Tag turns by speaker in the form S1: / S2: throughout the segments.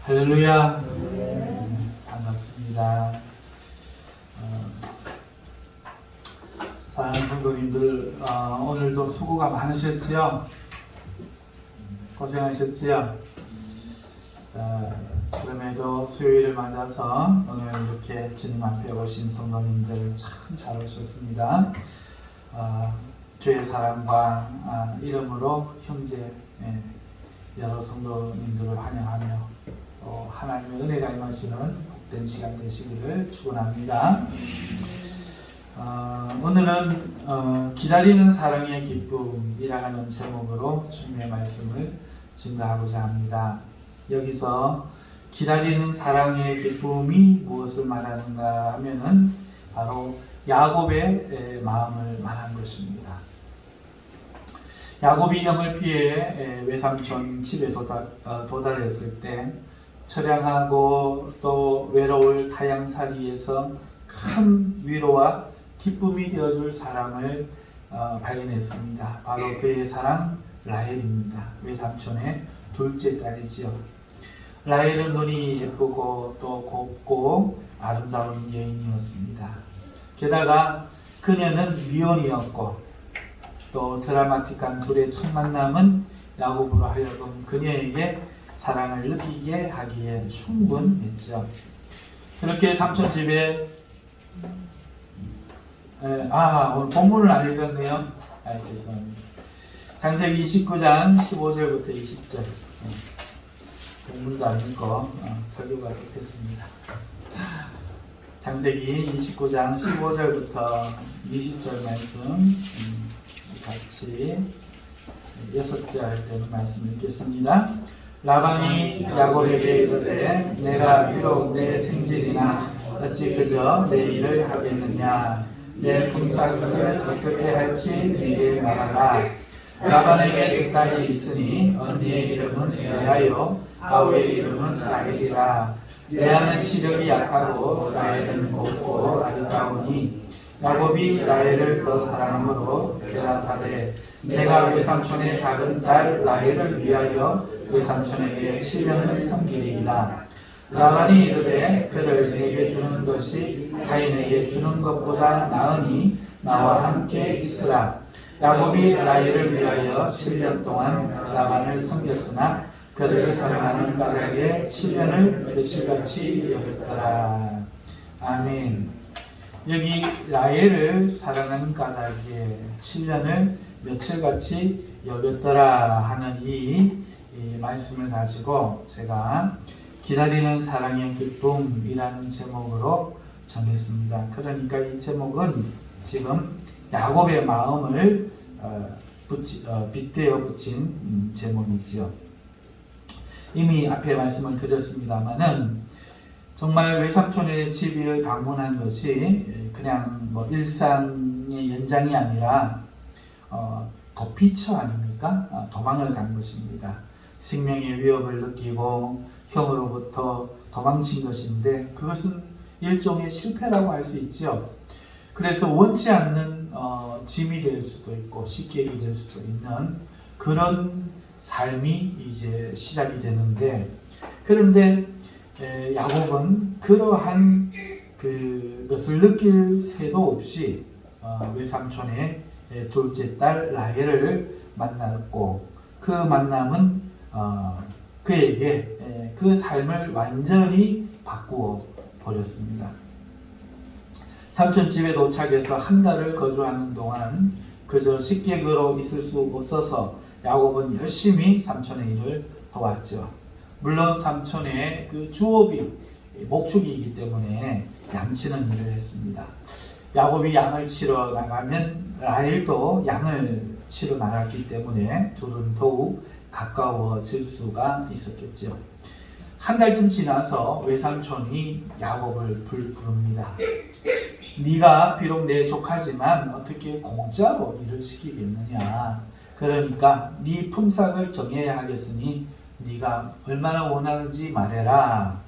S1: 할렐루야. 반갑습니다. 사랑하는 성도님들, 오늘도 수고가 많으셨지요? 고생하셨지요? 그럼에도 수요일을 맞아서 오늘 이렇게 주님 앞에 오신 성도님들 참 잘 오셨습니다. 주의 사랑과 이름으로 형제 여러 성도님들을 환영하며 또 하나님의 은혜가 임하시는 복된 시간 되시기를 축원합니다. 오늘은 기다리는 사랑의 기쁨이라는 제목으로 주님의 말씀을 증거하고자 합니다. 여기서 기다리는 사랑의 기쁨이 무엇을 말하는가 하면은 바로 야곱의 마음을 말한 것입니다. 야곱이 형을 피해 외삼촌 집에 도달했을 때 처량하고 또 외로울 타향살이에서 큰 위로와 기쁨이 되어줄 사람을 발견했습니다. 바로 그의 사랑 라헬입니다. 외삼촌의 둘째 딸이지요. 라헬은 눈이 예쁘고 또 곱고 아름다운 여인이었습니다. 게다가 그녀는 미혼이었고 또 드라마틱한 둘의 첫 만남은 야곱으로 하여금 그녀에게 사랑을 느끼게 하기에 충분했죠. 그렇게 삼촌 집에 오늘 본문을 안 읽었네요. 죄송합니다. 창세기 29장 15절부터 20절 본문도 안 읽고 설교가 못했습니다. 창세기 29장 15절부터 20절 말씀 같이 6절 되는 말씀 읽겠습니다. 라반이 야곱에게 이르되 내가 비록 내 생질이나 어찌 그저 내 일을 하겠느냐. 내 품삯을 어떻게 할지 내게 말하라. 라반에게 두 딸이 있으니 언니의 이름은 레아요 아우의 이름은 라헬이라. 레아는 시력이 약하고 라헬은 곱고 아리따우니 야곱이 라헬을 더 사랑함으로 대답하되 내가 외삼촌의 작은 딸 라헬을 위하여 외삼촌에게 7년을 섬기리이다. 라반이 이르되 그를 내게 주는 것이 타인에게 주는 것보다 나으니 나와 함께 있으라. 야곱이 라헬을 위하여 7년 동안 라반을 섬겼으나 그를 사랑하는 까닭에 7년을 며칠같이 여겼더라. 아멘. 여기 라헬을 사랑하는 까닭에 7년을 며칠같이 여겼더라 하는 이 말씀을 가지고 제가 기다리는 사랑의 기쁨이라는 제목으로 정했습니다. 그러니까 이 제목은 지금 야곱의 마음을 빗대어 붙인 제목이지요. 이미 앞에 말씀을 드렸습니다마는 정말 외삼촌의 집을 방문한 것이 그냥 일상의 연장이 아니라 도피처 아닙니까? 도망을 간 것입니다. 생명의 위협을 느끼고 형으로부터 도망친 것인데 그것은 일종의 실패라고 할 수 있죠. 그래서 원치 않는 짐이 될 수도 있고 식객이 될 수도 있는 그런 삶이 이제 시작이 되는데, 그런데 야곱은 그러한 그것을 느낄 새도 없이 외삼촌의 둘째 딸 라헬을 만났고 그 만남은 그에게 그 삶을 완전히 바꾸어 버렸습니다. 삼촌 집에 도착해서 한 달을 거주하는 동안 그저 식객으로 있을 수 없어서 야곱은 열심히 삼촌의 일을 도왔죠. 물론 삼촌의 그 주업이 목축이기 때문에 양치는 일을 했습니다. 야곱이 양을 치러 나가면 라헬도 양을 치러 나갔기 때문에 둘은 더욱 가까워질 수가 있었겠죠. 한 달쯤 지나서 외삼촌이 야곱을 부릅니다. 네가 비록 내 조카지만 어떻게 공짜로 일을 시키겠느냐. 그러니까 네 품삯을 정해야 하겠으니 네가 얼마나 원하는지 말해라.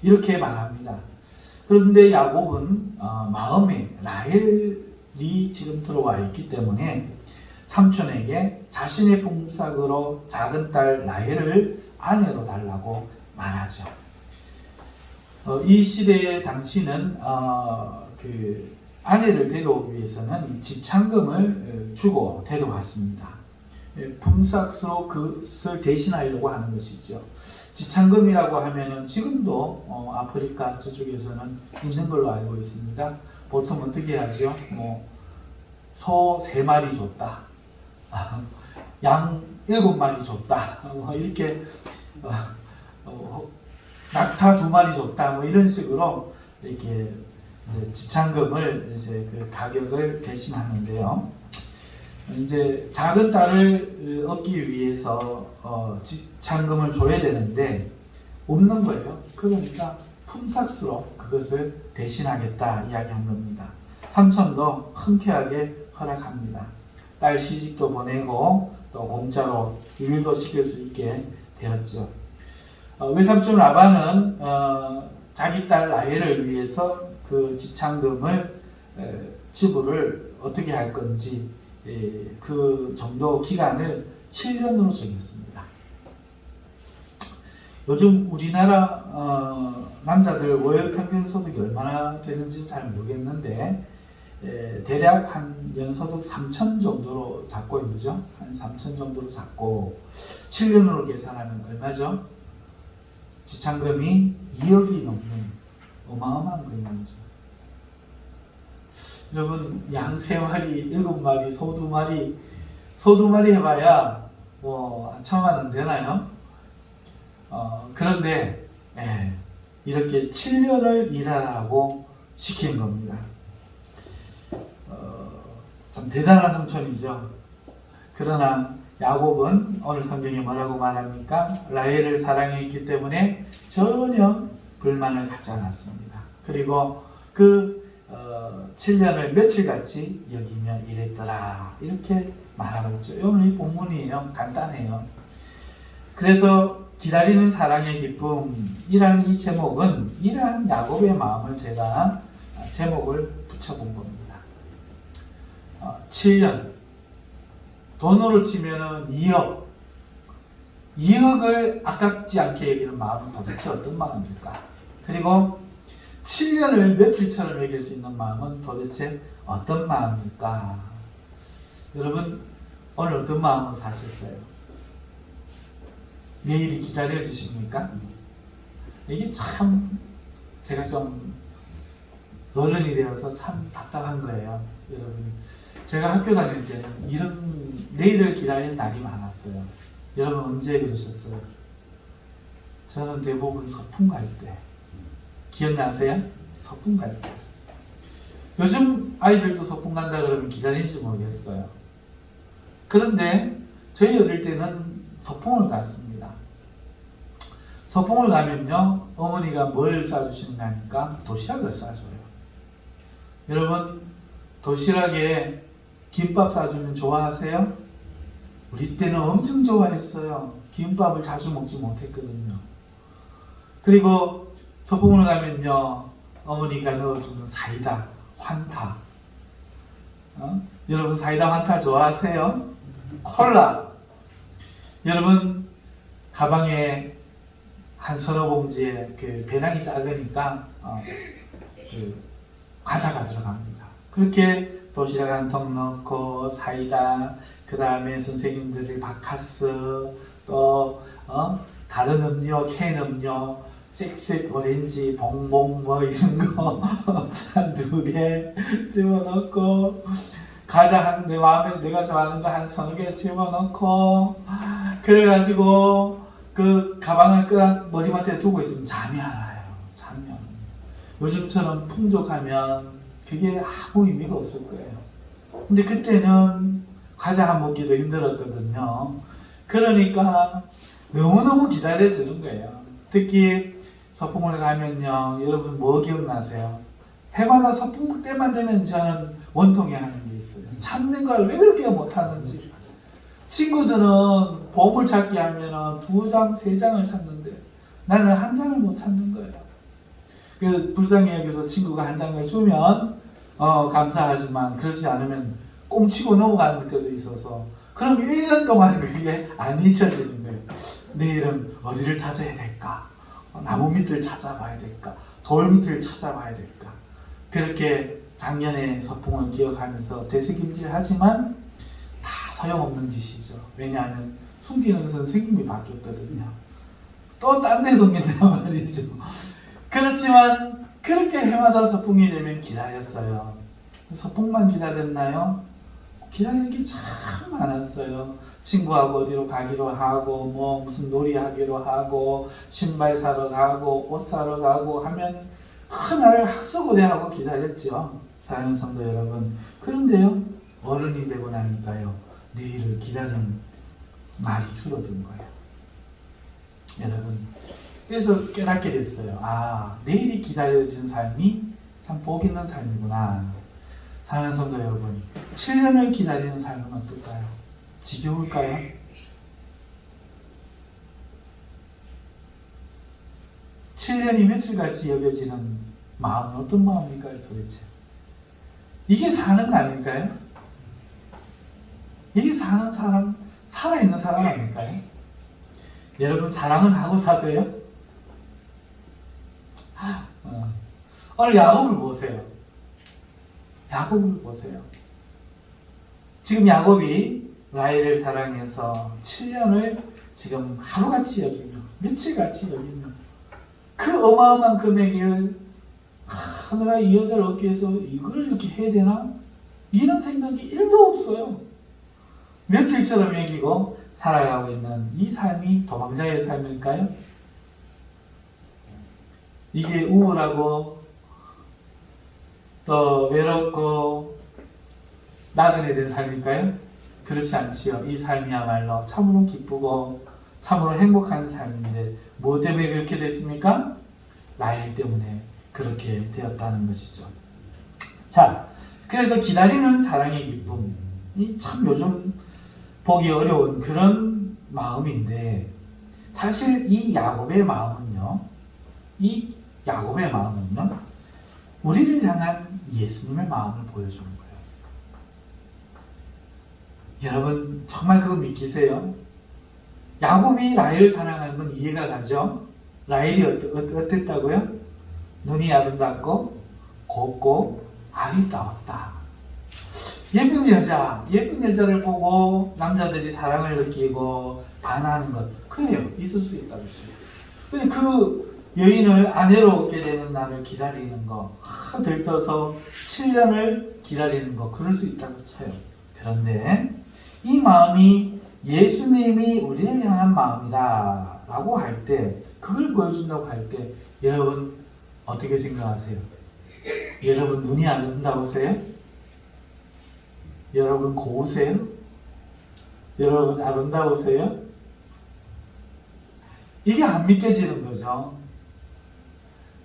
S1: 이렇게 말합니다. 그런데 야곱은 마음에 라헬이 지금 들어와 있기 때문에 삼촌에게 자신의 품삯으로 작은 딸 라헬을 아내로 달라고 말하죠. 이 시대의 당시는 그 아내를 데려오기 위해서는 지참금을 주고 데려왔습니다. 품삯으로 그것을 대신하려고 하는 것이죠. 지참금이라고 하면은 지금도 아프리카 저쪽에서는 있는 걸로 알고 있습니다. 보통 어떻게 하죠? 소 3마리 줬다, 양 7마리 줬다, 이렇게 낙타 2마리 줬다, 이런 식으로 이렇게 지참금을 이제 그 가격을 대신하는데요. 이제 작은 딸을 얻기 위해서 지참금을 줘야 되는데 없는 거예요. 그러니까 품삯으로 그것을 대신하겠다 이야기한 겁니다. 삼촌도 흔쾌하게 허락합니다. 딸 시집도 보내고 또 공짜로 일도 시킬 수 있게 되었죠. 외삼촌 라반은 자기 딸 라헬을 위해서 그 지참금을 지불을 어떻게 할 건지 그 정도 기간을 7년으로 정했습니다. 요즘 우리나라 남자들 월 평균 소득이 얼마나 되는지 잘 모르겠는데 대략 한 연소득 3천 정도로 잡고 있죠. 한 3천 정도로 잡고 7년으로 계산하면 얼마죠? 지참금이 2억이 넘는 어마어마한 금액이죠. 여러분, 양 3마리, 7마리, 소 2마리, 소 2마리 해봐야 뭐 1,000만 원 되나요? 그런데 이렇게 7년을 일하라고 시킨 겁니다. 참 대단한 삼촌이죠. 그러나 야곱은 오늘 성경에 뭐라고 말합니까? 라헬을 사랑했기 때문에 전혀 불만을 갖지 않았습니다. 그리고 그 7년을 며칠같이 여기며 일했더라, 이렇게 말하고 있죠. 오늘 이 본문이에요. 간단해요. 그래서 기다리는 사랑의 기쁨이라는 이 제목은 이러한 야곱의 마음을 제가 제목을 붙여본 겁니다. 7년, 돈으로 치면은 2억을 아깝지 않게 여기는 마음은 도대체 어떤 마음일까? 그리고 7년을 며칠처럼 여길 수 있는 마음은 도대체 어떤 마음일까? 여러분, 오늘 어떤 마음으로 사셨어요? 내일이 기다려지십니까? 이게 참 제가 좀 어른이 되어서 참 답답한 거예요. 여러분, 제가 학교 다닐 때는 내일을 기다리는 날이 많았어요. 여러분 언제 그러셨어요? 저는 대부분 소풍 갈 때. 기억나세요? 소풍 갈 때. 요즘 아이들도 소풍 간다 그러면 기다리는지 모르겠어요. 그런데 저희 어릴 때는 소풍을 갔습니다. 소풍을 가면요, 어머니가 뭘 싸주시는가 하니까 도시락을 싸줘요. 여러분, 도시락에 김밥 싸주면 좋아하세요? 우리 때는 엄청 좋아했어요. 김밥을 자주 먹지 못했거든요. 그리고 소풍을 가면요, 어머니가 넣어주는 사이다, 환타. 여러분 사이다, 환타 좋아하세요? 콜라. 여러분 가방에 한 서너 봉지에 그 배낭이 작으니까 그 과자가 들어갑니다. 그렇게 도시락 한 통 넣고 사이다, 그 다음에 선생님들이 바카스, 또 다른 음료, 캔 음료, 쌕쌕 오렌지, 봉봉 뭐 이런 거 한 2개 집어넣고, 과자 한 내 마음에 내가 좋아하는 거 한 서너 개 집어넣고, 그래가지고 그 가방을 머리맡에 두고 있으면 잠이 안 와요. 잠이 안 옵니다. 요즘처럼 풍족하면 그게 아무 의미가 없을 거예요. 근데 그때는 과자 한 먹기도 힘들었거든요. 그러니까 너무너무 기다려지는 거예요. 특히 소풍을 가면요, 여러분 뭐 기억나세요? 해마다 소풍 때만 되면 저는 원통에 하는 게 있어요. 찾는 걸 왜 그렇게 못하는지. 친구들은 보물찾기 하면 2장, 3장을 찾는데 나는 1장을 못 찾는 거예요. 그 불쌍히 여기서 친구가 1장을 주면 감사하지만 그렇지 않으면 꽁치고 넘어가는 때도 있어서, 그럼 1년 동안 그게 안 잊혀지는 거예요. 내일은 어디를 찾아야 될까? 나무 밑을 찾아봐야 될까? 돌 밑을 찾아봐야 될까? 그렇게 작년의 서풍을 기억하면서 되새김질하지만 다 소용없는 짓이죠. 왜냐하면 숨기는 선생님이 바뀌었거든요. 또 딴 데 숨긴단 말이죠. 그렇지만 그렇게 해마다 서풍이 되면 기다렸어요. 서풍만 기다렸나요? 기다리는 게 참 많았어요. 친구하고 어디로 가기로 하고 뭐 무슨 놀이 하기로 하고 신발 사러 가고 옷 사러 가고 하면 그날을 학수고대하고 기다렸죠. 사랑하는 성도 여러분. 그런데요, 어른이 되고 나니까요, 내일을 기다리는 말이 줄어든 거예요. 여러분, 그래서 깨닫게 됐어요. 아, 내일이 기다려진 삶이 참 복 있는 삶이구나. 사랑하는 성도 여러분, 7년을 기다리는 삶은 어떨까요? 지겨울까요? (7년이) 며칠같이 여겨지는 마음은 어떤 마음일까요 도대체? 이게 사는 거 아닐까요? 이게 사는 사람, 살아있는 사람 아닐까요? 여러분, 사랑은 하고 사세요? 오늘 야곱을 보세요. 야곱을 보세요. 지금 야곱이 라헬을 사랑해서 7년을 지금 하루같이 여기며 며칠같이 여기며 그 어마어마한 금액을 내가 이 여자를 얻기 위해서 이걸 이렇게 해야 되나? 이런 생각이 1도 없어요. 며칠처럼 여기고 살아가고 있는 이 삶이 도망자의 삶일까요? 이게 우울하고 또 외롭고 나그네 된 삶일까요? 그렇지 않지요. 이 삶이야말로 참으로 기쁘고 참으로 행복한 삶인데 무엇 때문에 그렇게 됐습니까? 라헬 때문에 그렇게 되었다는 것이죠. 자, 그래서 기다리는 사랑의 기쁨이 참 요즘 보기 어려운 그런 마음인데, 사실 이 야곱의 마음은요, 우리를 향한 예수님의 마음을 보여주는 거예요. 여러분, 정말 그거 믿기세요? 야곱이 라헬을 사랑하는 건 이해가 가죠? 라헬이 어땠다고요? 눈이 아름답고 곱고 아리따웠다. 예쁜 여자를 보고 남자들이 사랑을 느끼고 반하는 것, 그래요, 있을 수 있다고 했어요. 근데 그 여인을 아내로 얻게 되는 날을 기다리는 거, 들떠서 7년을 기다리는 거, 그럴 수 있다고 쳐요. 그런데 이 마음이 예수님이 우리를 향한 마음이다 라고 할 때, 그걸 보여준다고 할 때 여러분 어떻게 생각하세요? 여러분 눈이 아름다우세요? 여러분 고우세요? 여러분 아름다우세요? 이게 안 믿겨지는 거죠.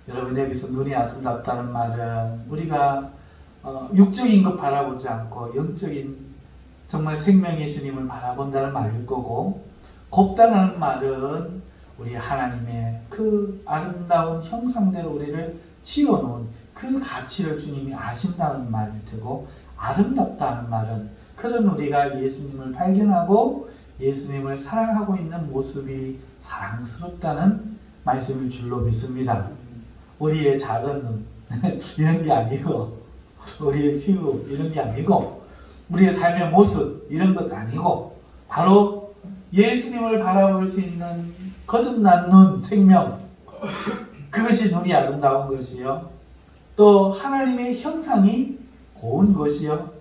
S1: 여러분, 여기서 눈이 아름답다는 말은 우리가 육적인 것 바라보지 않고 영적인 정말 생명의 주님을 바라본다는 말일 거고, 곱다는 말은 우리 하나님의 그 아름다운 형상대로 우리를 지어놓은 그 가치를 주님이 아신다는 말일 테고, 아름답다는 말은 그런 우리가 예수님을 발견하고 예수님을 사랑하고 있는 모습이 사랑스럽다는 말씀일 줄로 믿습니다. 우리의 작은 눈 이런 게 아니고, 우리의 피부 이런 게 아니고, 우리의 삶의 모습 이런 것 아니고, 바로 예수님을 바라볼 수 있는 거듭난 눈, 생명, 그것이 눈이 아름다운 것이요, 또 하나님의 형상이 고운 것이요,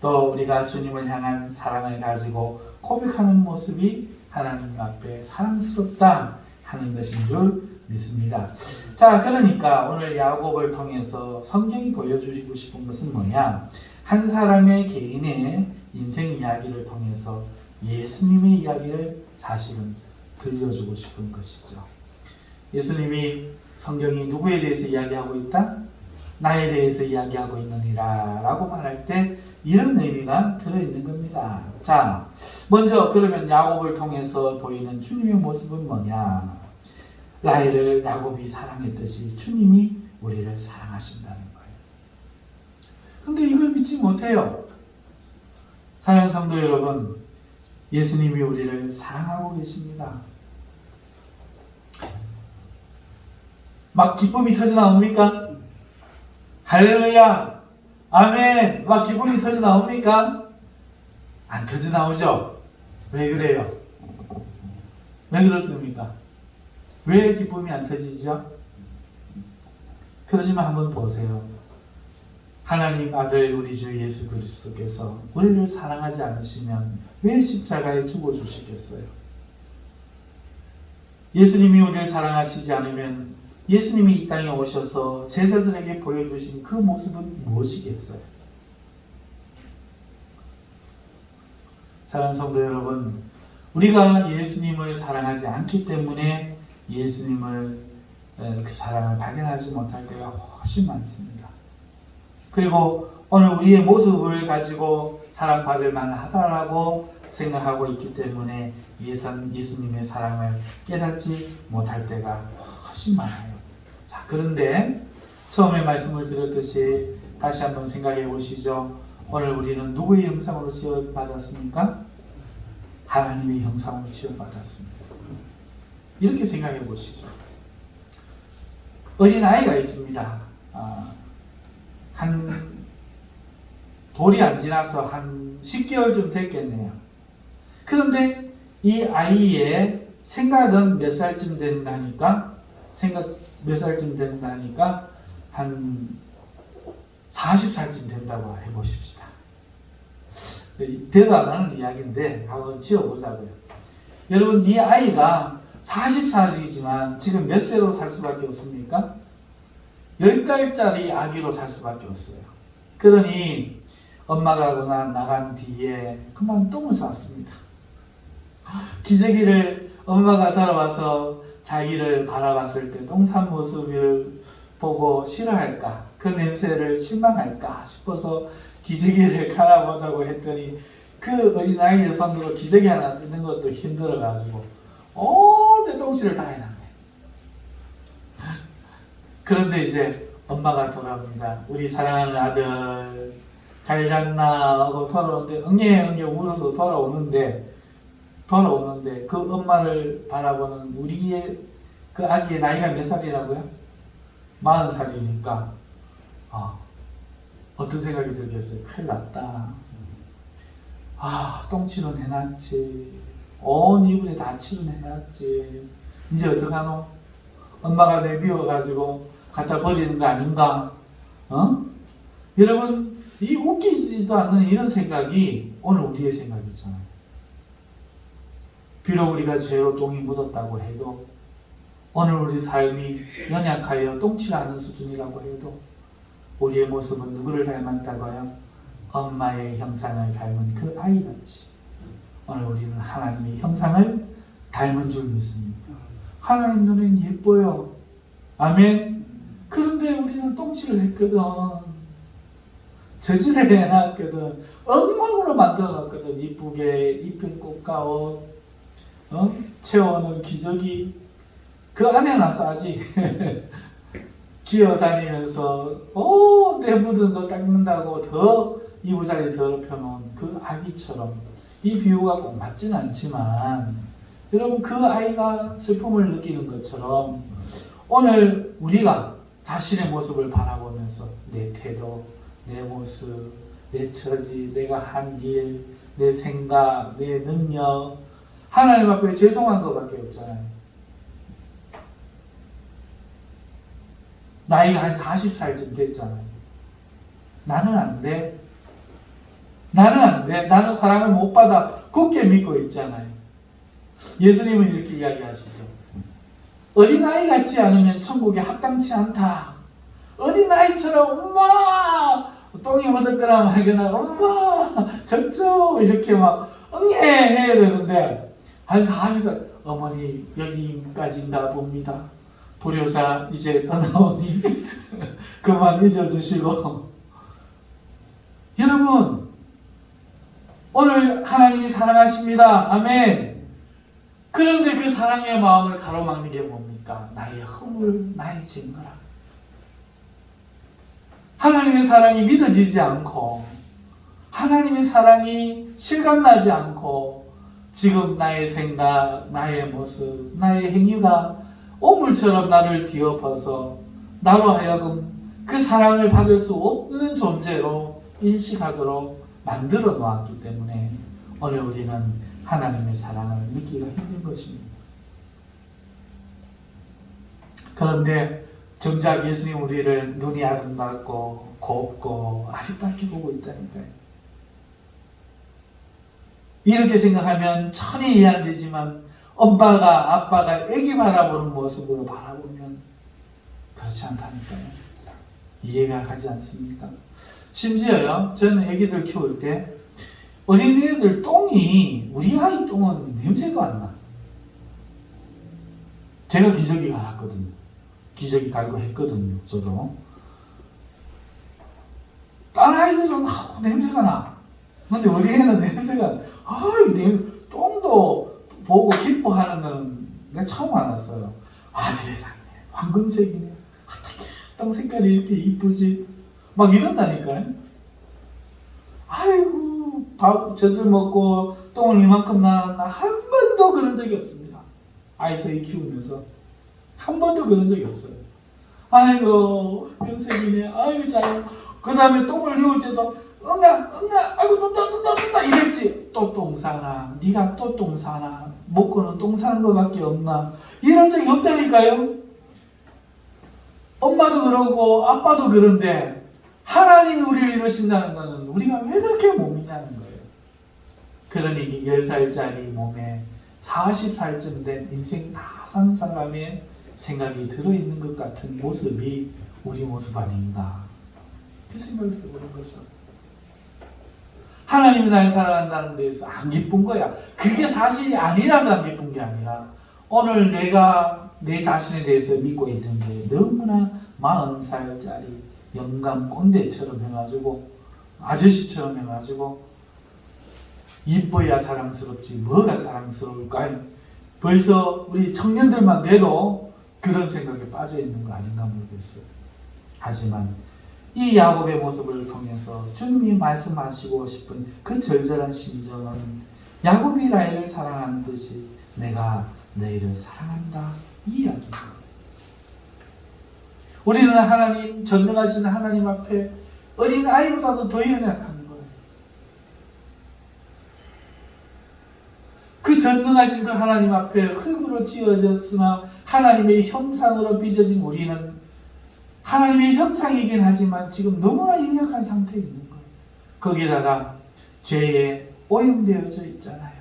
S1: 또 우리가 주님을 향한 사랑을 가지고 고백하는 모습이 하나님 앞에 사랑스럽다 하는 것인 줄 믿습니다. 자, 그러니까 오늘 야곱을 통해서 성경이 보여주시고 싶은 것은 뭐냐? 한 사람의 개인의 인생 이야기를 통해서 예수님의 이야기를 사실은 들려주고 싶은 것이죠. 예수님이 성경이 누구에 대해서 이야기하고 있다? 나에 대해서 이야기하고 있느니라 라고 말할 때 이런 의미가 들어있는 겁니다. 자, 먼저 그러면 야곱을 통해서 보이는 주님의 모습은 뭐냐? 라헬을 야곱이 사랑했듯이 주님이 우리를 사랑하신다는 거예요. 그런데 이걸 믿지 못해요. 사랑하는 성도 여러분, 예수님이 우리를 사랑하고 계십니다. 막 기쁨이 터져 나옵니까? 할렐루야, 아멘. 막 기쁨이 터져 나옵니까? 안 터져 나오죠? 왜 그래요? 왜 그렇습니까? 왜 기쁨이 안 터지죠? 그러지만 한번 보세요. 하나님 아들 우리 주 예수 그리스도께서 우리를 사랑하지 않으시면 왜 십자가에 죽어주시겠어요? 예수님이 우리를 사랑하시지 않으면 예수님이 이 땅에 오셔서 제자들에게 보여주신 그 모습은 무엇이겠어요? 사랑하는 성도 여러분, 우리가 예수님을 사랑하지 않기 때문에 예수님을 그 사랑을 발견하지 못할 때가 훨씬 많습니다. 그리고 오늘 우리의 모습을 가지고 사랑받을 만하다라고 생각하고 있기 때문에 예수님의 사랑을 깨닫지 못할 때가 훨씬 많아요. 자, 그런데 처음에 말씀을 드렸듯이 다시 한번 생각해 보시죠. 오늘 우리는 누구의 형상으로 지어받았습니까? 하나님의 형상으로 지어받았습니다. 이렇게 생각해 보시죠. 어린아이가 있습니다. 한 돌이 안 지나서 한 10개월쯤 됐겠네요. 그런데 이 아이의 생각은 몇 살쯤 된다니까? 한 40살쯤 된다고 해보십시다. 대도 안 하는 이야기인데 한번 지어보자고요. 여러분, 이 아이가 40살이지만 지금 몇 세로 살 수밖에 없습니까? 10달짜리 아기로 살 수밖에 없어요. 그러니 엄마가 나간 뒤에 그만 똥을 쌌습니다. 기저귀를 엄마가 돌아와서 자기를 바라봤을 때 똥 싼 모습을 보고 싫어할까, 그 냄새를 실망할까 싶어서 기저귀를 갈아보자고 했더니 그 어린아이의 손으로 기저귀 하나 뜯는 것도 힘들어가지고 내 똥실을 다 해놨네. 그런데 이제 엄마가 돌아옵니다. 우리 사랑하는 아들 잘 잤나 하고 돌아오는데 엉엉 울어서 돌아오는데 그 엄마를 바라보는 우리의 그 아기의 나이가 몇 살이라고요? 40살이니까 어떤 생각이 들겠어요? 큰일 났다. 똥칠은 해놨지. 온 이불에 다 칠은 해놨지. 이제 어떡하노? 엄마가 내 미워가지고 갖다 버리는 거 아닌가? 여러분, 이 웃기지도 않는 이런 생각이 오늘 우리의 생각이잖아요. 비록 우리가 죄로 똥이 묻었다고 해도, 오늘 우리 삶이 연약하여 똥칠하는 수준이라고 해도 우리의 모습은 누구를 닮았다고요? 엄마의 형상을 닮은 그 아이같이 오늘 우리는 하나님의 형상을 닮은 줄 믿습니다. 하나님 눈엔 예뻐요. 아멘. 그런데 우리는 똥칠을 했거든. 저지를 해놨거든. 엉망으로 만들어놨거든. 이쁘게 입힌 꽃가옷, 채워놓은 기저귀, 그 안에 나서 아직 기어다니면서 내 묻은 거 닦는다고 더 이부자리 더럽혀놓은 그 아기처럼, 이 비유가 꼭 맞지는 않지만 여러분, 그 아이가 슬픔을 느끼는 것처럼 오늘 우리가 자신의 모습을 바라보면서 내 태도, 내 모습, 내 처지, 내가 한 일, 내 생각, 내 능력, 하나님 앞에 죄송한 것밖에 없잖아요. 나이가 한 40살쯤 됐잖아요. 나는 안 돼. 나는 사랑을 못 받아. 굳게 믿고 있잖아요. 예수님은 이렇게 이야기하시죠. 어린아이 같지 않으면 천국에 합당치 않다. 어린아이처럼 엄마 똥이 묻었거나 말거나 엄마 젖죠 이렇게 막 응애해야 되는데 한 40살 어머니 여기까지인가 봅니다. 불효자 이제 떠나오니 그만 잊어주시고. 여러분, 오늘 하나님이 사랑하십니다. 아멘. 그런데 그 사랑의 마음을 가로막는 게 뭡니까? 나의 허물, 나의 증거라. 하나님의 사랑이 믿어지지 않고, 하나님의 사랑이 실감나지 않고, 지금 나의 생각, 나의 모습, 나의 행위가 오물처럼 나를 뒤엎어서 나로 하여금 그 사랑을 받을 수 없는 존재로 인식하도록 만들어 놓았기 때문에 오늘 우리는 하나님의 사랑을 믿기가 힘든 것입니다. 그런데 정작 예수님 우리를 눈이 아름답고 곱고 아름답게 보고 있다니까요. 이렇게 생각하면 천히 이해 안 되지만 엄마가 아빠가 애기 바라보는 모습으로 바라보면 그렇지 않다니까요. 이해가 가지 않습니까? 심지어요, 저는 애기들 키울 때 어린이들 똥이, 우리 아이 똥은 냄새도 안 나. 제가 기저귀 갈았거든요. 기저귀 갈고 했거든요. 저도. 딴 아이들은 냄새가 나. 근데 우리 애는 냄새가, 똥도 보고 기뻐하는 거는 내가 처음 알았어요. 아, 세상에. 황금색이네. 어떻게 똥 색깔이 이렇게 이쁘지? 막 이런다니까요. 아이고, 젖을 먹고 똥을 이만큼 나왔나? 한 번도 그런 적이 없습니다. 아이 서희 키우면서. 한 번도 그런 적이 없어요. 아이고, 황금색이네. 아이고, 잘. 그 다음에 똥을 이울 때도 응아, 아이고, 눈다 이랬지. 또 똥 싸나? 네가 또 똥 싸나? 먹고는 똥 싸는 것밖에 없나? 이런 적이 없다니까요. 엄마도 그러고 아빠도 그런데 하나님이 우리를 이루신다는 것은 우리가 왜 그렇게 못 믿냐는 거예요. 그러니 10살짜리 몸에 40살쯤 된 인생 다 산 사람의 생각이 들어있는 것 같은 모습이 우리 모습 아닌가, 그 생각이 들어보는 거죠. 하나님이 나를 사랑한다는 데서 안 기쁜 거야. 그게 사실이 아니라서 안 기쁜 게 아니라 오늘 내가 내 자신에 대해서 믿고 있는 게 너무나 40살짜리 영감 꼰대처럼 해가지고 아저씨처럼 해가지고 이뻐야 사랑스럽지 뭐가 사랑스러울까? 벌써 우리 청년들만 돼도 그런 생각에 빠져 있는 거 아닌가 모르겠어요. 하지만 이 야곱의 모습을 통해서 주님이 말씀하시고 싶은 그 절절한 심정은 야곱이 라헬을 사랑하는 듯이 내가 너희를 사랑한다, 이 이야기입니다. 우리는 하나님, 전능하신 하나님 앞에 어린 아이보다도 더 연약한 거예요. 그 전능하신 그 하나님 앞에 흙으로 지어졌으나 하나님의 형상으로 빚어진 우리는 하나님의 형상이긴 하지만 지금 너무나 연약한 상태에 있는 거예요. 거기다가 죄에 오염되어져 있잖아요.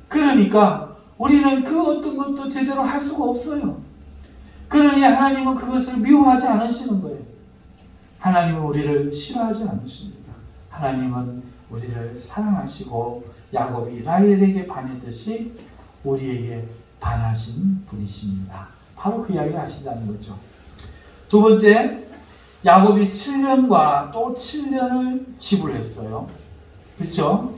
S1: 그러니까 우리는 그 어떤 것도 제대로 할 수가 없어요. 그러니 하나님은 그것을 미워하지 않으시는 거예요. 하나님은 우리를 싫어하지 않으십니다. 하나님은 우리를 사랑하시고 야곱이 라헬에게 반했듯이 우리에게 반하신 분이십니다. 바로 그 이야기를 하신다는 거죠. 두 번째, 야곱이 7년과 또 7년을 지불했어요. 그렇죠?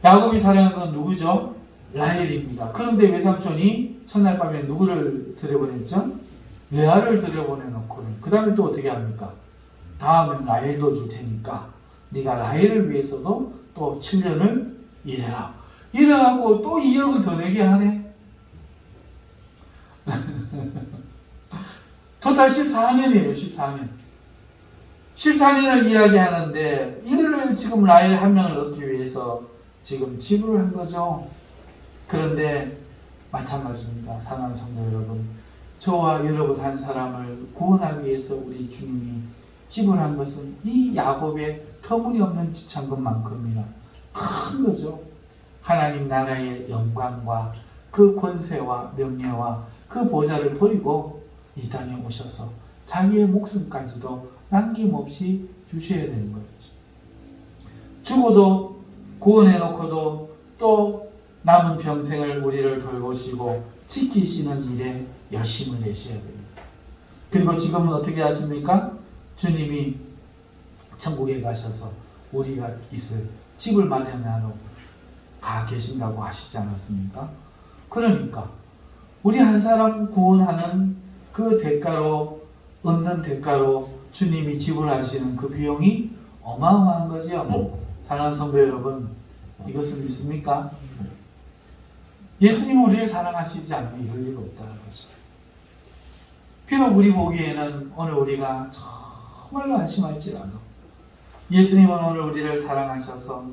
S1: 야곱이 사랑한 건 누구죠? 라헬입니다. 그런데 외삼촌이 첫날 밤에 누구를 들여보냈죠? 레아를 들여보내놓고는 그 다음에 또 어떻게 합니까? 다음엔 라헬도 줄 테니까 네가 라헬을 위해서도 또 7년을 일해라. 이래갖고 또 2억을 더 내게 하네. 토탈 14년이에요. 14년. 14년을 일하게 하는데 이걸 지금 라헬 한 명을 얻기 위해서 지금 지불을 한 거죠. 그런데 마찬가지입니다. 사랑하는 성도 여러분, 저와 여러분 한 사람을 구원하기 위해서 우리 주님이 지불한 것은 이 야곱의 터무니없는 지창금만큼이나 큰 거죠. 하나님 나라의 영광과 그 권세와 명예와 그 보좌를 버리고 이 땅에 오셔서 자기의 목숨까지도 남김없이 주셔야 되는 거죠. 죽어도 구원해놓고도 또 남은 평생을 우리를 돌보시고 지키시는 일에 열심을 내셔야 됩니다. 그리고 지금은 어떻게 하십니까? 주님이 천국에 가셔서 우리가 있을 집을 마련하러 가 계신다고 하시지 않았습니까? 그러니까 우리 한 사람 구원하는 그 대가로, 얻는 대가로 주님이 지불하시는 그 비용이 어마어마한 거지요. 사랑하는 성도 여러분, 이것을 믿습니까? 예수님은 우리를 사랑하시지 않으면 이럴 리가 없다는 거죠. 비록 우리 보기에는 오늘 우리가 정말로 한심할지라도 예수님은 오늘 우리를 사랑하셔서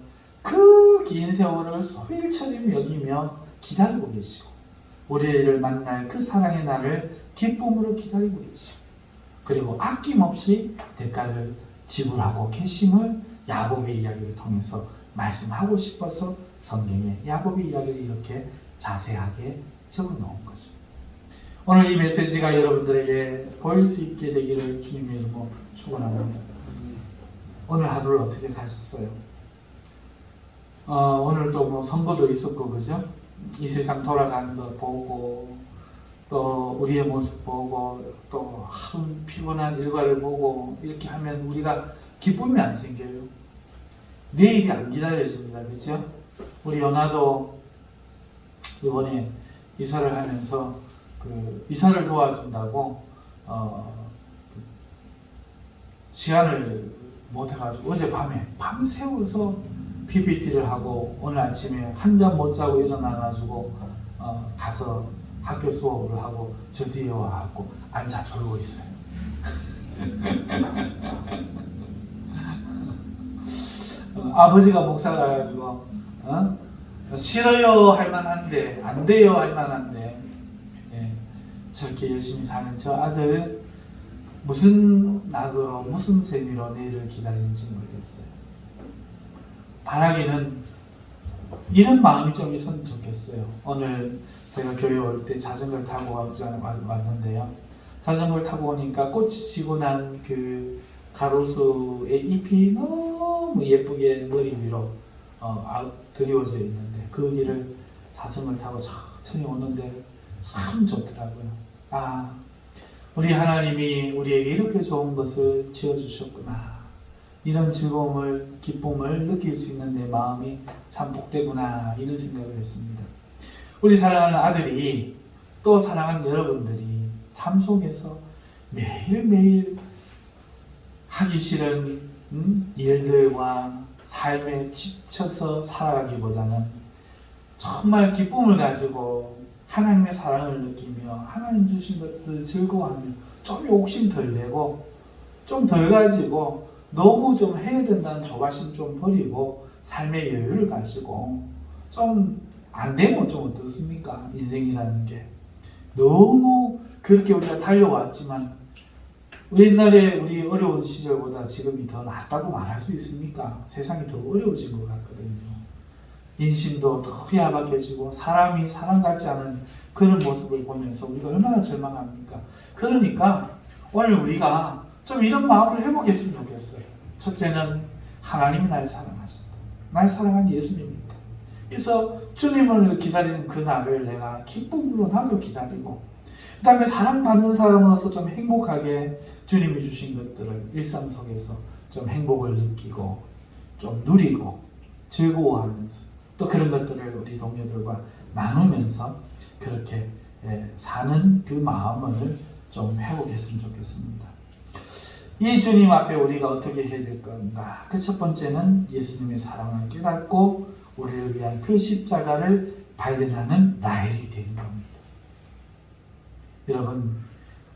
S1: 그 긴 세월을 소일처럼 여기며 기다리고 계시고 우리를 만날 그 사랑의 날을 기쁨으로 기다리고 계시고 그리고 아낌없이 대가를 지불하고 계심을 야곱의 이야기를 통해서 말씀하고 싶어서 성경에 야곱의 이야기를 이렇게 자세하게 적어 놓은 거죠. 오늘 이 메시지가 여러분들에게 보일 수 있게 되기를 주님의 이름으로 축원합니다. 오늘 하루를 어떻게 사셨어요? 오늘 또 뭐 선거도 있었고 그죠? 이 세상 돌아가는 거 보고 또 우리의 모습 보고 또 하루 피곤한 일과를 보고 이렇게 하면 우리가 기쁨이 안 생겨요. 내일이 안 기다려집니다. 그죠? 우리 연아도 이번에 이사를 하면서 그 이사를 도와준다고 시간을 못 해가지고 어젯밤에 밤새워서 PPT를 하고 오늘 아침에 한 잠 못 자고 일어나가지고 가서 학교 수업을 하고 저 뒤에 와갖고 앉아 졸고 있어요. 아버지가 목사라가지고 싫어요 할 만한데 안 돼요 할 만한데 저렇게 열심히 사는 저 아들 무슨 낙으로 무슨 재미로 내일을 기다리는지 모르겠어요. 바라기는 이런 마음이 좀 있으면 좋겠어요. 오늘 제가 교회 올 때 자전거를 타고 왔는데요. 자전거를 타고 오니까 꽃이 지고 난 그 가로수의 잎이 너무 예쁘게 머리 위로 드리워져 있는데 그 길을 자전거를 타고 천천히 오는데 참 좋더라고요. 우리 하나님이 우리에게 이렇게 좋은 것을 지어주셨구나. 이런 즐거움을 기쁨을 느낄 수 있는 내 마음이 참 복되구나 이런 생각을 했습니다. 우리 사랑하는 아들이 또 사랑하는 여러분들이 삶 속에서 매일매일 하기 싫은 일들과 삶에 지쳐서 살아가기보다는 정말 기쁨을 가지고 하나님의 사랑을 느끼며 하나님 주신 것들 즐거워하며 좀 욕심 덜 내고 좀 덜 가지고 너무 좀 해야 된다는 조바심 좀 버리고 삶의 여유를 가지고 좀 안 되면 좀 어떻습니까? 인생이라는 게 너무 그렇게 우리가 달려왔지만 우리 옛날에 우리 어려운 시절보다 지금이 더 낫다고 말할 수 있습니까? 세상이 더 어려워진 것 같거든요. 인심도 더 야박해지고 사람이 사람 같지 않은 그런 모습을 보면서 우리가 얼마나 절망합니까? 그러니까 오늘 우리가 좀 이런 마음을 해보겠으면 좋겠어요. 첫째는 하나님이 날 사랑하신다. 날 사랑한 예수님입니다. 그래서 주님을 기다리는 그 날을 내가 기쁨으로 나도 기다리고 그 다음에 사랑받는 사람으로서 좀 행복하게 주님이 주신 것들을 일상 속에서 좀 행복을 느끼고 좀 누리고 즐거워하면서 또 그런 것들을 우리 동료들과 나누면서 그렇게 사는 그 마음을 좀 해보겠으면 좋겠습니다. 이 주님 앞에 우리가 어떻게 해야 될 건가? 그 첫 번째는 예수님의 사랑을 깨닫고 우리를 위한 그 십자가를 발견하는 라헬이 되는 겁니다. 여러분,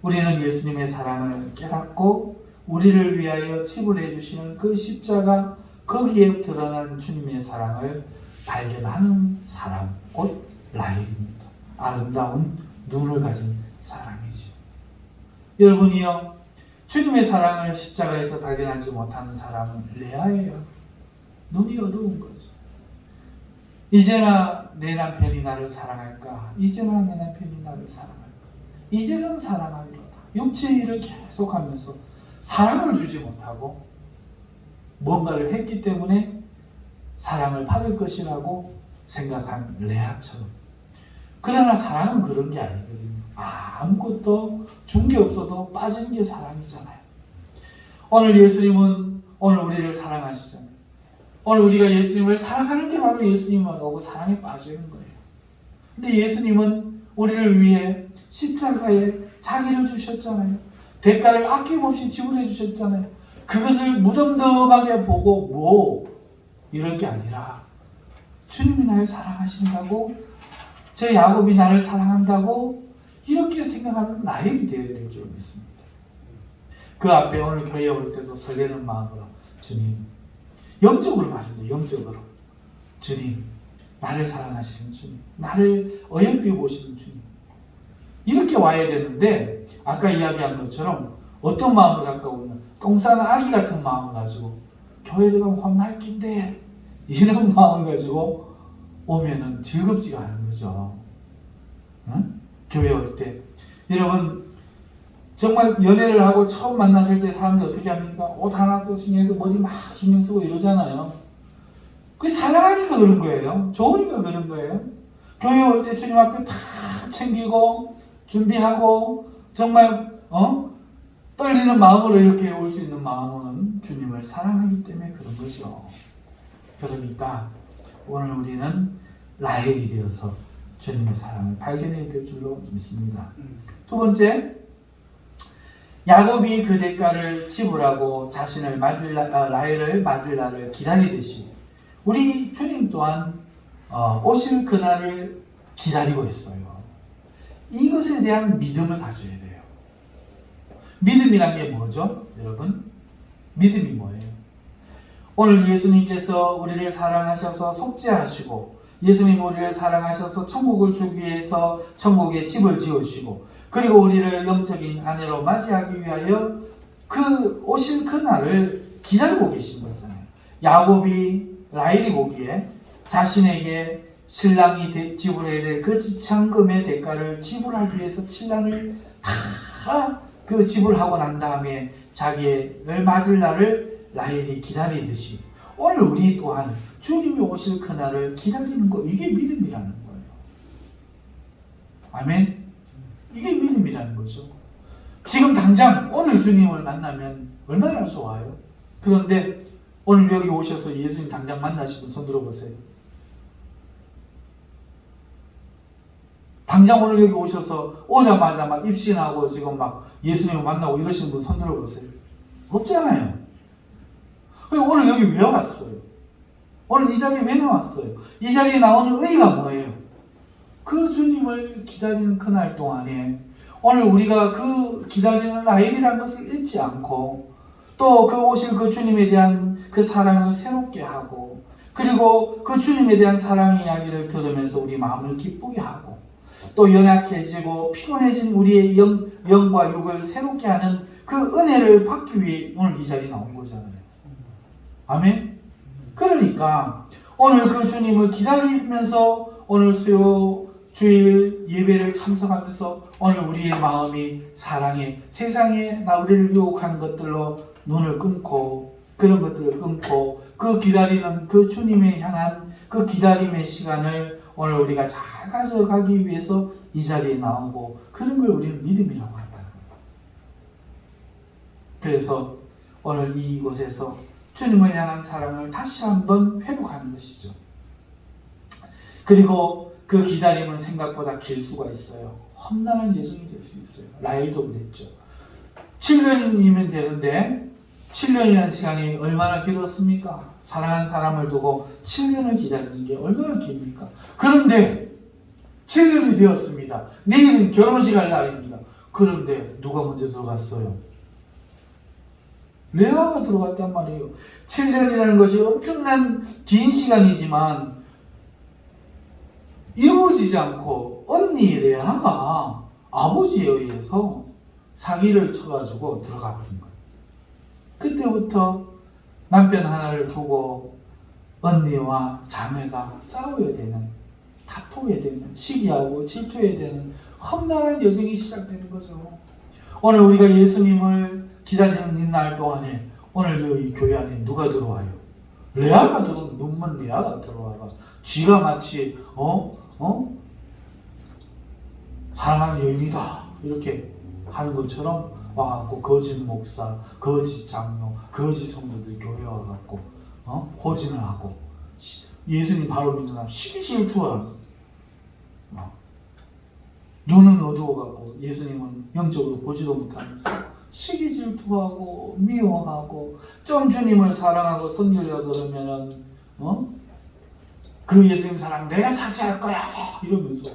S1: 우리는 예수님의 사랑을 깨닫고 우리를 위하여 치부해 주시는 그 십자가 거기에 드러난 주님의 사랑을 발견하는 사람, 곧 라헬입니다. 아름다운 눈을 가진 사람이죠. 여러분이요, 주님의 사랑을 십자가에서 발견하지 못하는 사람은 레아예요. 눈이 어두운 거죠. 이제나 내 남편이 나를 사랑할까? 이제나 내 남편이 나를 사랑할까? 이제는 사랑하리로다. 육체의 일을 계속하면서 사랑을 주지 못하고 뭔가를 했기 때문에 사랑을 받을 것이라고 생각한 레아처럼. 그러나 사랑은 그런 게 아니거든요. 아무것도 준 게 없어도 빠진 게 사랑이잖아요. 오늘 예수님은 오늘 우리를 사랑하시잖아요. 오늘 우리가 예수님을 사랑하는 게 바로 예수님하고 사랑에 빠지는 거예요. 근데 예수님은 우리를 위해 십자가에 자기를 주셨잖아요. 대가를 아낌없이 지불해 주셨잖아요. 그것을 무덤덤하게 보고 뭐 이럴 게 아니라 주님이 날 사랑하신다고 저 야곱이 나를 사랑한다고 이렇게 생각하는 라헬이 되어야 될 줄 믿습니다. 그 앞에 오늘 교회 올 때도 설레는 마음으로 주님, 영적으로 말입니다. 영적으로 주님, 나를 사랑하시는 주님, 나를 어여삐 보시는 주님, 이렇게 와야 되는데 아까 이야기한 것처럼 어떤 마음을 갖고 오면 똥 싸는 아기 같은 마음을 가지고 교회 들어가면 혼날 낀데 이런 마음을 가지고 오면은 즐겁지가 않은 거죠. 응? 교회 올 때 여러분 정말 연애를 하고 처음 만났을 때 사람들 어떻게 합니까? 옷 하나도 신경 쓰고 머리 막 신경 쓰고 이러잖아요. 그게 사랑하니까 그런 거예요. 좋으니까 그런 거예요. 교회 올 때 주님 앞에 다 챙기고 준비하고 정말 떨리는 마음으로 이렇게 올 수 있는 마음은 주님을 사랑하기 때문에 그런 거죠. 그러니까 오늘 우리는 라헬이 되어서 주님의 사랑을 발견해야 될 줄로 믿습니다. 두 번째, 야곱이 그 대가를 지불하고 자신을 라헬을 맞을 날을 기다리듯이 우리 주님 또한 오실 그날을 기다리고 있어요. 이것에 대한 믿음을 가져야 돼요. 믿음이란 게 뭐죠? 여러분, 믿음이 뭐예요? 오늘 예수님께서 우리를 사랑하셔서 속죄하시고 예수님 우리를 사랑하셔서 천국을 주기 위해서 천국에 집을 지으시고 그리고 우리를 영적인 아내로 맞이하기 위하여 그 오실 그날을 기다리고 계신 거잖아요. 야곱이 라헬이 보기에 자신에게 신랑이 지불해야 될 그 지참금의 대가를 지불하기 위해서 신랑을 다 그 지불하고 난 다음에 자기를 맞을 날을 라헬이 기다리듯이 오늘 우리 또한 주님이 오실 그날을 기다리는 거, 이게 믿음이라는 거예요. 아멘. 이게 믿음이라는 거죠. 지금 당장 오늘 주님을 만나면 얼마나 좋아요. 그런데 오늘 여기 오셔서 예수님 당장 만나시면 손 들어보세요. 당장 오늘 여기 오셔서 오자마자 막 입신하고 지금 막 예수님을 만나고 이러시는 분 손 들어보세요. 없잖아요. 오늘 여기 왜 왔어요? 오늘 이 자리에 왜 나왔어요? 이 자리에 나오는 의의가 뭐예요? 그 주님을 기다리는 그날 동안에 오늘 우리가 그 기다리는 라헬이라는 것을 잊지 않고 또 그 오실 그 주님에 대한 그 사랑을 새롭게 하고 그리고 그 주님에 대한 사랑 이야기를 들으면서 우리 마음을 기쁘게 하고 또 연약해지고 피곤해진 우리의 영과 육을 새롭게 하는 그 은혜를 받기 위해 오늘 이 자리에 나온 거잖아요. 아멘? 그러니까 오늘 그 주님을 기다리면서 오늘 수요 주일 예배를 참석하면서 오늘 우리의 마음이 사랑에 세상에 우리를 유혹하는 것들로 눈을 끊고 그런 것들을 끊고 그 기다리는 그 주님에 향한 그 기다림의 시간을 오늘 우리가 잘 가져가기 위해서 이 자리에 나오고 그런 걸 우리는 믿음이라고 한다는 거예요. 그래서 오늘 이곳에서 주님을 향한 사랑을 다시 한번 회복하는 것이죠. 그리고 그 기다림은 생각보다 길 수가 있어요. 험난한 예정이 될 수 있어요. 라헬도 그랬죠. 7년이면 되는데 7년이라는 시간이 얼마나 길었습니까? 사랑하는 사람을 두고 7년을 기다리는 게 얼마나 깁니까? 그런데 7년이 되었습니다. 내일은 결혼식 할 날입니다. 그런데 누가 먼저 들어갔어요? 레아가 들어갔단 말이에요. 7년이라는 것이 엄청난 긴 시간이지만 이루어지지 않고 언니 레아가 아버지에 의해서 사기를 쳐가지고 들어가 버린 거예요. 그때부터 남편 하나를 두고 언니와 자매가 싸워야 되는, 다퉈야 되는, 시기하고 질투해야 되는 험난한 여정이 시작되는 거죠. 오늘 우리가 예수님을 기다리는 이날 동안에 오늘 여기 교회 안에 누가 들어와요? 레아가 들어오면 눈먼 레아가 들어와요. 쥐가 마치 사랑하는 여인이다 이렇게 하는 것처럼 와갖고 거짓 목사, 거짓 장로, 거짓 성도들이 교회 와갖고 호진을 하고 예수님 바로 믿는 사람 시기 질투하는 눈은 어두워갖고 예수님은 영적으로 보지도 못하면서 시기 질투하고 미워하고 좀 주님을 사랑하고 섬기려고 그러면은 그 예수님 사랑 내가 차지할 거야 이러면서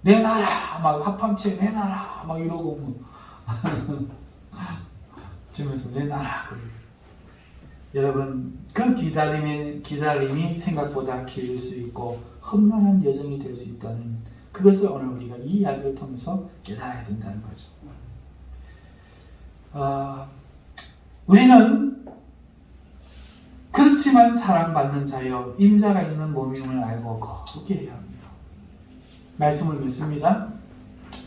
S1: 내놔라 막 합함체 내놔라 막 이러고 뭐 집에서 내놔라. 여러분 그 기다림이 생각보다 길 수 있고 험난한 여정이 될 수 있다는 그것을 오늘 우리가 이 이야기를 통해서 깨달아야 된다는 거죠. 우리는 그렇지만 사랑받는 자여 임자가 있는 몸임을 알고 거룩히 해야 합니다. 말씀을 믿습니다.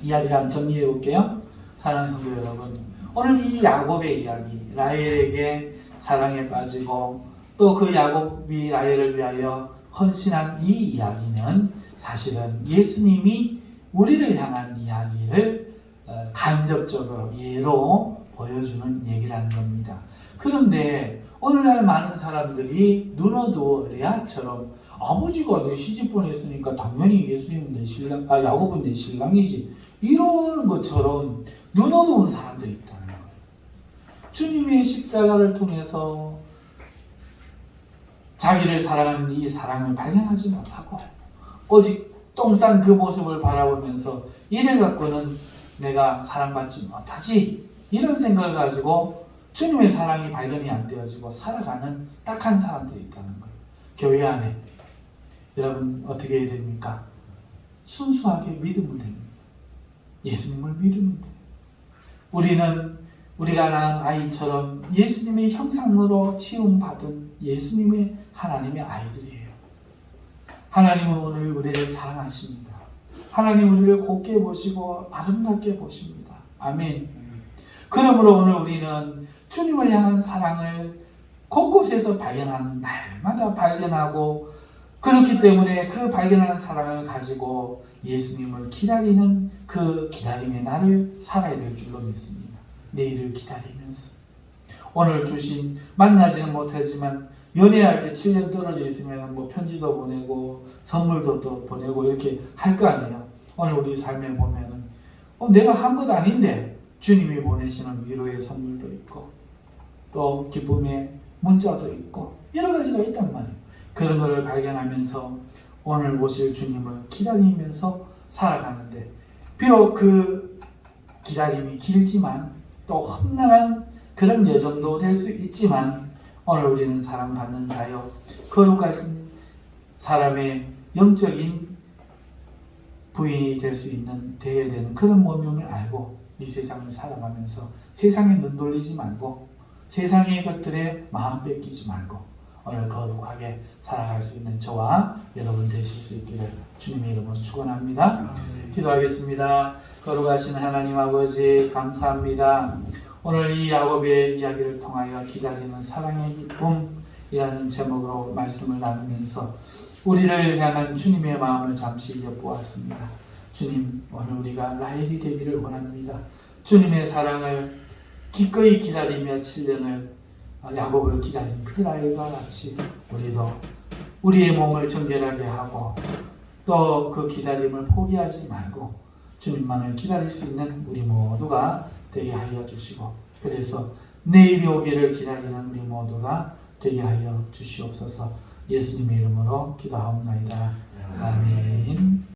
S1: 이야기를 한번 정리해 볼게요. 사랑하는 성도 여러분, 오늘 이 야곱의 이야기, 라헬에게 사랑에 빠지고 또 그 야곱이 라헬을 위하여 헌신한 이 이야기는 사실은 예수님이 우리를 향한 이야기를 간접적으로 예로 보여주는 얘기라는 겁니다. 그런데 오늘날 많은 사람들이 눈어도 레아처럼 아버지가 내 시집 보냈으니까 당연히 예수님은 내 신랑, 야곱은 내 신랑이지 이러는 것처럼 눈어두는 사람들이 있다는 거예요. 주님의 십자가를 통해서 자기를 사랑하는 이 사랑을 발견하지 못하고 오직 똥 싼 그 모습을 바라보면서 이래 갖고는 내가 사랑받지 못하지 이런 생각을 가지고 주님의 사랑이 발견이 안 되어지고 살아가는 딱한 사람들이 있다는 거예요. 교회 안에 여러분 어떻게 해야 됩니까? 순수하게 믿으면 됩니다. 예수님을 믿으면 돼요. 우리는 우리가 낳은 아이처럼 예수님의 형상으로 치움받은 예수님의 하나님의 아이들이에요. 하나님은 오늘 우리를 사랑하십니다. 하나님 우리를 곱게 보시고 아름답게 보십니다. 아멘. 그러므로 오늘 우리는 주님을 향한 사랑을 곳곳에서 발견하는 날마다 발견하고 그렇기 때문에 그 발견하는 사랑을 가지고 예수님을 기다리는 그 기다림의 날을 살아야 될 줄로 믿습니다. 내일을 기다리면서 오늘 주신 만나지는 못하지만 연애할 때 7년 떨어져 있으면 뭐 편지도 보내고 선물도 또 보내고 이렇게 할 거 아니에요. 오늘 우리 삶에 보면은 내가 한 것 아닌데 주님이 보내시는 위로의 선물도 있고 또 기쁨의 문자도 있고 여러 가지가 있단 말이에요. 그런 것을 발견하면서 오늘 오실 주님을 기다리면서 살아가는데 비록 그 기다림이 길지만 또 험난한 그런 여정도 될 수 있지만 오늘 우리는 사랑받는 자요 거룩하신 사람의 영적인 부인이 될 수 있는 되어야 되는 그런 몸임을 알고 이 세상을 살아가면서 세상에 눈 돌리지 말고 세상의 것들에 마음 뺏기지 말고 오늘 거룩하게 살아갈 수 있는 저와 여러분 되실 수 있기를 주님의 이름으로 축원합니다. 기도하겠습니다. 거룩하신 하나님 아버지 감사합니다. 오늘 이 야곱의 이야기를 통하여 기다리는 사랑의 기쁨이라는 제목으로 말씀을 나누면서 우리를 향한 주님의 마음을 잠시 엿보았습니다. 주님, 오늘 우리가 라헬이 되기를 원합니다. 주님의 사랑을 기꺼이 기다리며 7년을 야곱을 기다린 그 라헬과 같이 우리도 우리의 몸을 정결하게 하고 또 그 기다림을 포기하지 말고 주님만을 기다릴 수 있는 우리 모두가 되게 하여 주시고 그래서 내일이 오기를 기다리는 우리 모두가 되게 하여 주시옵소서. 예수님의 이름으로 기도하옵나이다. 아멘.